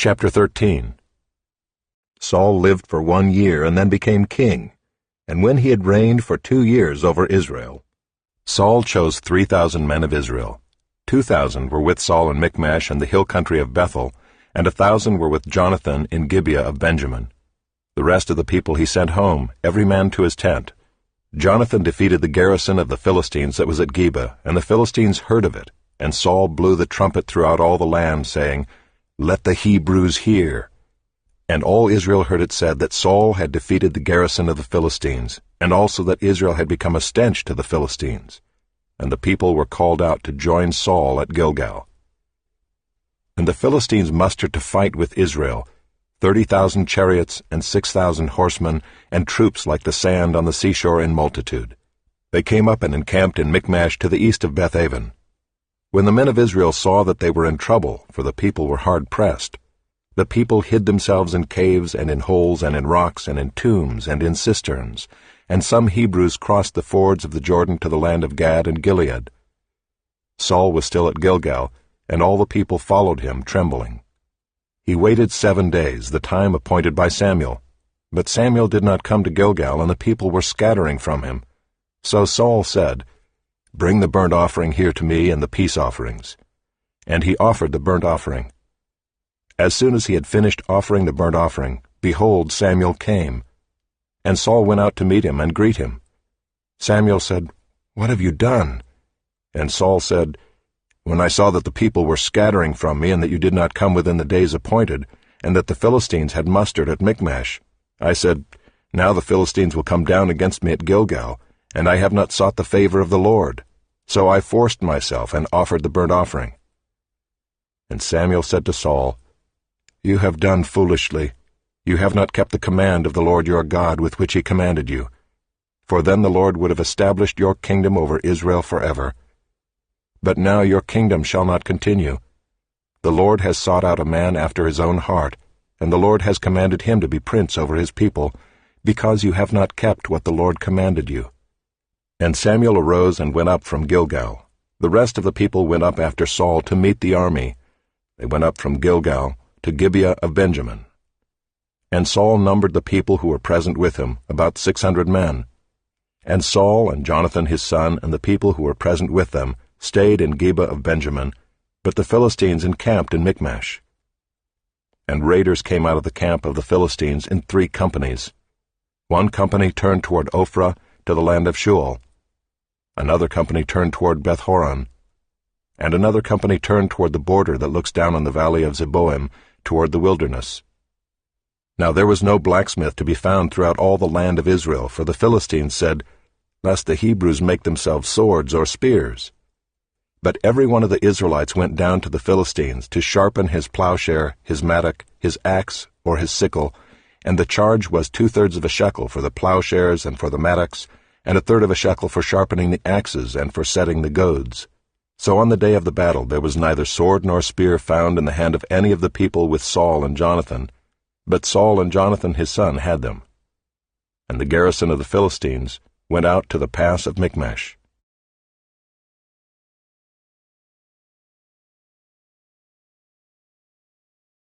Chapter 13. Saul lived for 1 year and then became king, and when he had reigned for 2 years over Israel, Saul chose 3,000 men of Israel. 2,000 were with Saul in Michmash and the hill country of Bethel, and 1,000 were with Jonathan in Gibeah of Benjamin. The rest of the people he sent home, every man to his tent. Jonathan defeated the garrison of the Philistines that was at Gibeah, and the Philistines heard of it, and Saul blew the trumpet throughout all the land, saying, "Let the Hebrews hear." And all Israel heard it said that Saul had defeated the garrison of the Philistines, and also that Israel had become a stench to the Philistines. And the people were called out to join Saul at Gilgal. And the Philistines mustered to fight with Israel, 30,000 chariots and 6,000 horsemen, and troops like the sand on the seashore in multitude. They came up and encamped in Michmash to the east of Bethaven. When the men of Israel saw that they were in trouble, for the people were hard pressed, the people hid themselves in caves and in holes and in rocks and in tombs and in cisterns, and some Hebrews crossed the fords of the Jordan to the land of Gad and Gilead. Saul was still at Gilgal, and all the people followed him, trembling. He waited 7 days, the time appointed by Samuel. But Samuel did not come to Gilgal, and the people were scattering from him. So Saul said, "Bring the burnt offering here to me and the peace offerings." And he offered the burnt offering. As soon as he had finished offering the burnt offering, behold, Samuel came. And Saul went out to meet him and greet him. Samuel said, "What have you done?" And Saul said, "When I saw that the people were scattering from me, and that you did not come within the days appointed, and that the Philistines had mustered at Michmash, I said, Now the Philistines will come down against me at Gilgal, and I have not sought the favor of the Lord. So I forced myself and offered the burnt offering." And Samuel said to Saul, "You have done foolishly. You have not kept the command of the Lord your God with which he commanded you. For then the Lord would have established your kingdom over Israel forever. But now your kingdom shall not continue. The Lord has sought out a man after his own heart, and the Lord has commanded him to be prince over his people, because you have not kept what the Lord commanded you." And Samuel arose and went up from Gilgal. The rest of the people went up after Saul to meet the army. They went up from Gilgal to Gibeah of Benjamin. And Saul numbered the people who were present with him, about 600 men. And Saul and Jonathan his son and the people who were present with them stayed in Gibeah of Benjamin, but the Philistines encamped in Michmash. And raiders came out of the camp of the Philistines in 3 companies. One company turned toward Ophrah to the land of Shual. Another company turned toward Beth-horon, and another company turned toward the border that looks down on the valley of Zeboim, toward the wilderness. Now there was no blacksmith to be found throughout all the land of Israel, for the Philistines said, "Lest the Hebrews make themselves swords or spears." But every one of the Israelites went down to the Philistines to sharpen his plowshare, his mattock, his axe, or his sickle, and the charge was 2/3 of a shekel for the plowshares and for the mattocks, and 1/3 of a shekel for sharpening the axes and for setting the goads. So on the day of the battle there was neither sword nor spear found in the hand of any of the people with Saul and Jonathan, but Saul and Jonathan his son had them. And the garrison of the Philistines went out to the pass of Michmash.